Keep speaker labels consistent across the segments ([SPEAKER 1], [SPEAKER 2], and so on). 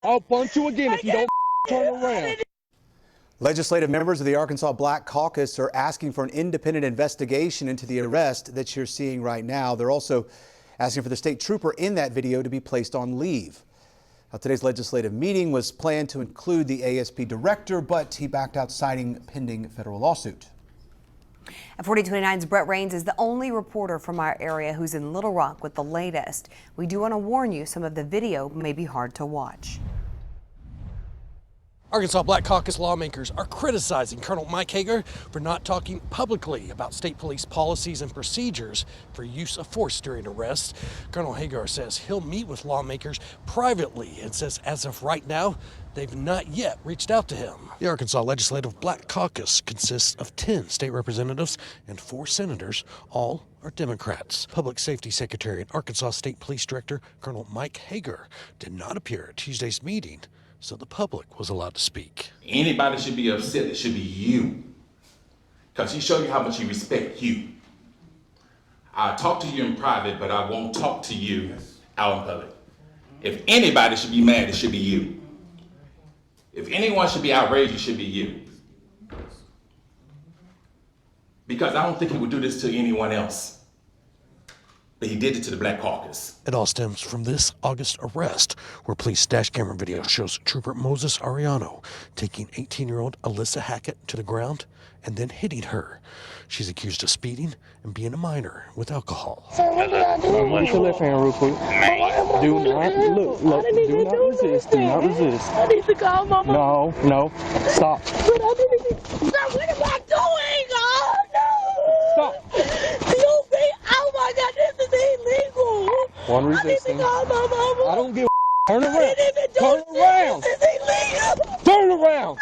[SPEAKER 1] I'll punch you again if you don't turn around.
[SPEAKER 2] Legislative members of the Arkansas Black Caucus are asking for an independent investigation into the arrest that you're seeing right now. They're also asking for the state trooper in that video to be placed on leave. Now, today's legislative meeting was planned to include the ASP director, but he backed out citing pending federal lawsuit.
[SPEAKER 3] At 4029's Brett Rains is the only reporter from our area who's in Little Rock with the latest. We do want to warn you, some of the video may be hard to watch.
[SPEAKER 4] Arkansas Black Caucus lawmakers are criticizing Colonel Mike Hager for not talking publicly about state police policies and procedures for use of force during arrests. Colonel Hager says he'll meet with lawmakers privately and says as of right now, they've not yet reached out to him. The Arkansas Legislative Black Caucus consists of 10 state representatives and 4 senators, all are Democrats. Public Safety Secretary and Arkansas State Police Director Colonel Mike Hager did not appear at Tuesday's meeting, so the public was allowed to speak.
[SPEAKER 5] Anybody should be upset, it should be you. Because he showed you how much he respects you. I talk to you in private, but I won't talk to you out in public. If anybody should be mad, it should be you. If anyone should be outraged, it should be you. Because I don't think he would do this to anyone else. But he did it to the Black Caucus.
[SPEAKER 4] It all stems from this August arrest, where police dash camera video shows Trooper Moses Ariano taking 18-year-old Alyssa Hackett to the ground and then hitting her. She's accused of speeding and being a minor with alcohol.
[SPEAKER 1] Run your left hand real quick. Do not look. Do not resist. Do not resist.
[SPEAKER 6] I need to call my mom.
[SPEAKER 1] No. Stop.
[SPEAKER 6] But I need to. Stop. What am I doing? Oh no!
[SPEAKER 1] Stop.
[SPEAKER 6] You be. Oh my God! This is illegal.
[SPEAKER 1] One
[SPEAKER 6] I need to
[SPEAKER 1] resisting.
[SPEAKER 6] call my mama.
[SPEAKER 1] I don't give a turn
[SPEAKER 6] I
[SPEAKER 1] around.
[SPEAKER 6] didn't even do
[SPEAKER 1] Turn
[SPEAKER 6] this.
[SPEAKER 1] around.
[SPEAKER 6] This is illegal.
[SPEAKER 1] Turn around.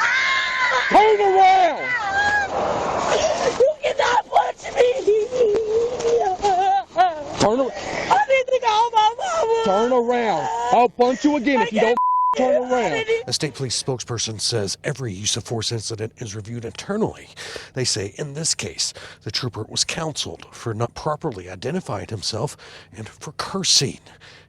[SPEAKER 1] Turn around.
[SPEAKER 6] You cannot punch me.
[SPEAKER 1] Turn around.
[SPEAKER 6] I need to call my mama.
[SPEAKER 1] Turn around. I'll punch you again if you don't turn around.
[SPEAKER 4] A state police spokesperson says every use of force incident is reviewed internally. They say in this case, the trooper was counseled for not properly identifying himself and for cursing.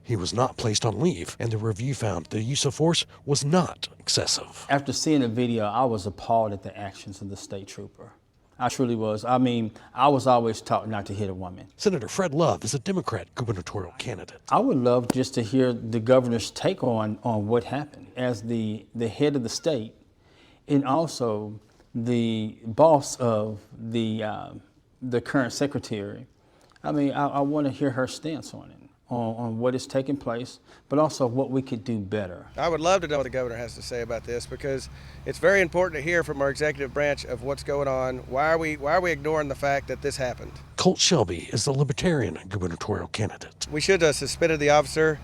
[SPEAKER 4] He was not placed on leave, and the review found the use of force was not excessive.
[SPEAKER 7] After seeing the video, I was appalled at the actions of the state trooper. I truly was. I mean, I was always taught not to hit a woman.
[SPEAKER 4] Senator Fred Love is a Democrat gubernatorial candidate.
[SPEAKER 7] I would love just to hear the governor's take on what happened as the head of the state and also the boss of the current secretary. I mean, I want to hear her stance on it, on what is taking place, but also what we could do better.
[SPEAKER 8] I would love to know what the governor has to say about this, because it's very important to hear from our executive branch of what's going on. Why are we ignoring the fact that this happened?
[SPEAKER 4] Colt Shelby is the Libertarian gubernatorial candidate.
[SPEAKER 8] We should have suspended the officer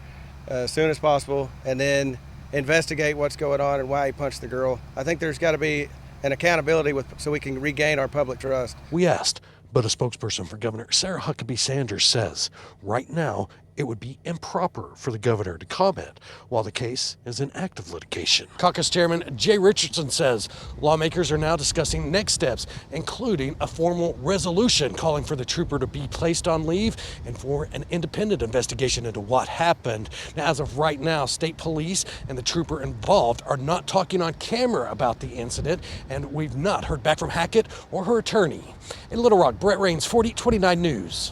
[SPEAKER 8] as soon as possible and then investigate what's going on and why he punched the girl. I think there's got to be an accountability so we can regain our public trust.
[SPEAKER 4] We asked, but a spokesperson for Governor Sarah Huckabee Sanders says right now it would be improper for the governor to comment while the case is in active litigation. Caucus Chairman Jay Richardson says lawmakers are now discussing next steps, including a formal resolution calling for the trooper to be placed on leave and for an independent investigation into what happened. Now, as of right now, state police and the trooper involved are not talking on camera about the incident, and we've not heard back from Hackett or her attorney. In Little Rock, Brett Rains, 4029 News.